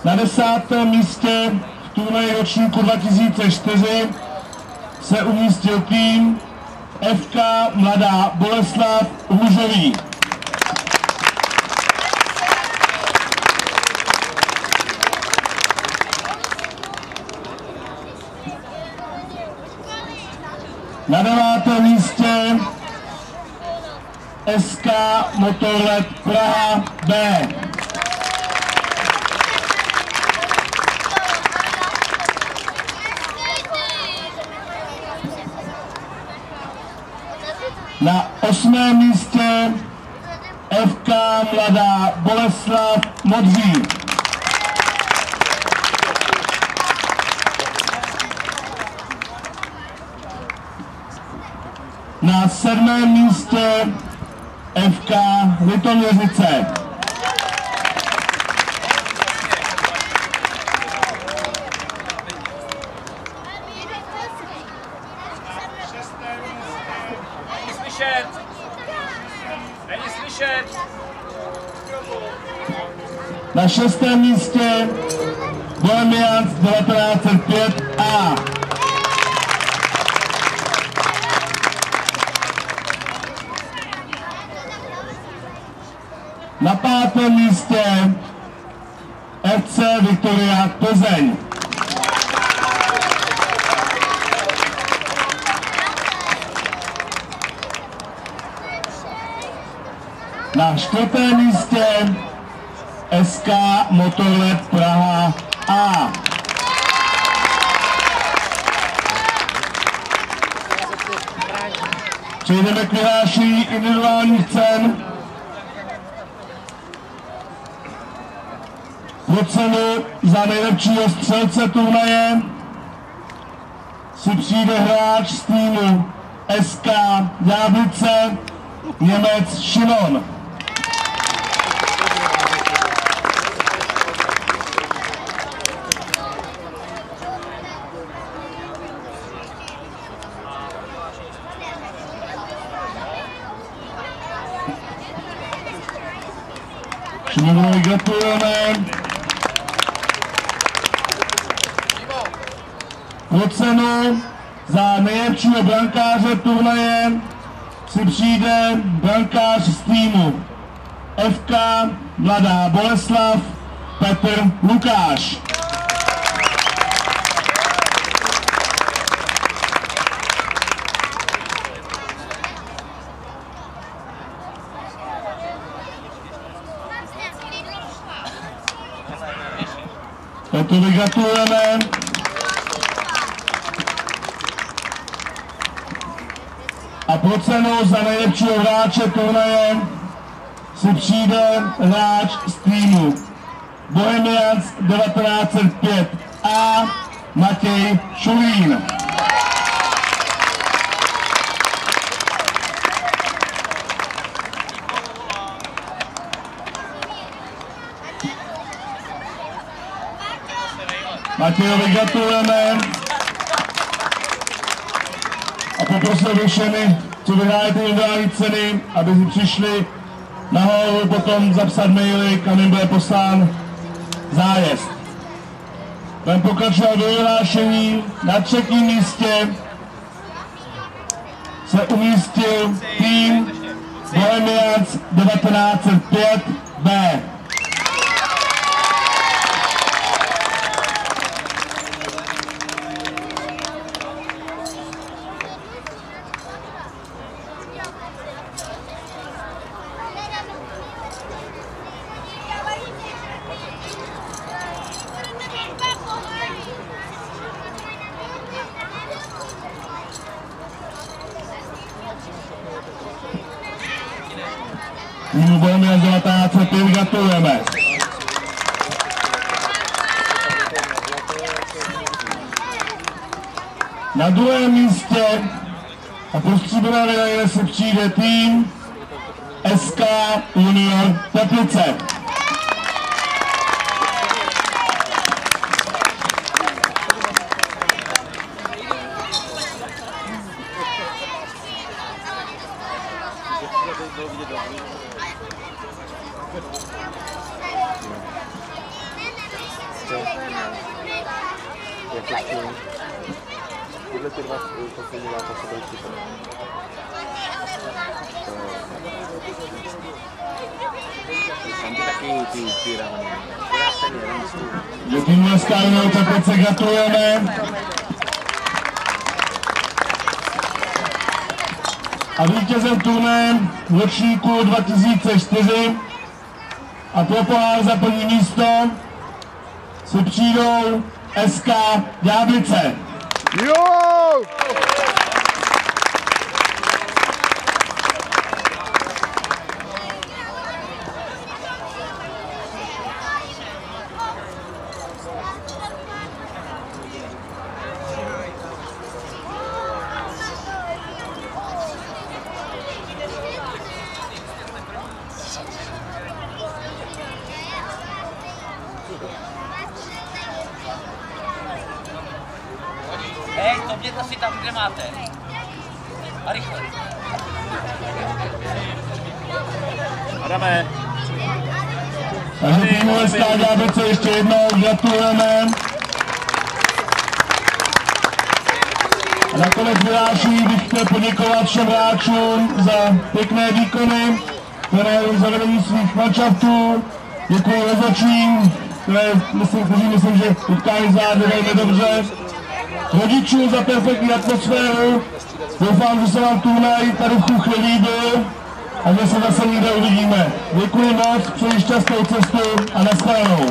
Na 10. místě v turnaji ročníku 2004 se umístil tým FK Mladá Boleslav Růžový. Na 9. místě SK Motorlet Praha B. Na 8. místě FK Mladá Boleslav Modří. Na 7. místě FK Litoměřice. Na 6. místě Bohemians 1905A. Na 5. místě FC Viktoria Plzeň. Na 4. místě SK Motorlet Praha A. Přejdeme k vyhlášení individuálních cen. Pro cenu za nejlepšího střelce turnaje si přijde hráč z týmu SK Ďáblice, Němec Šimon. Šimonovi gratulujeme. Pro cenu za nejlepšího brankáře turnaje si přijde brankář z týmu FK Mladá Boleslav Petr Lukáš. Petrovi gratulujeme. A pro cenu za nejlepšího hráče turnaje si přijde hráč z týmu Bohemians 1905A Matěj Šulín. Matějovi gratulujeme. A poprosil všechny, co vyhráli ty individuální ceny, aby si přišli nahoru, potom zapsat maily, kam jim bude poslán zájezd. Budeme pokračovat do vyhlášení. Na 3. místě se umístil tým Bohemians 1905B. Týmu Bohemians 1905 gratulujeme. Na 2. místě a pro stříbrné medaile se přijde tým SK Junior Teplice. jakožto tyhle ty dva poslední zápasy byly super. Tam by taky ty rány. Ten jeden stůl. Do týmu SK Junior Teplice gratulujeme. A vítězem turnaje v ročníku 2004 a pro pohár za první místo si přijdou SK Ďáblice. Jo! Hej, to mějte si tam, kde máte. A rychle. Adame. Takže týmu SK Ďáblice ještě jednou gratulujeme. A nakonec vyráží bych chtěl poděkovat všem hráčům za pěkné výkony, které zavedení svých manšaftů. Děkuji rozhodčím, kteří myslím, že utkání zvládli velmi dobře. Rodičům za perfektní atmosféru. Doufám, že se vám turnaj tady v Chuchli líbil a že se zase někde uvidíme. Děkuji moc, přeji šťastnou cestu a nashledanou.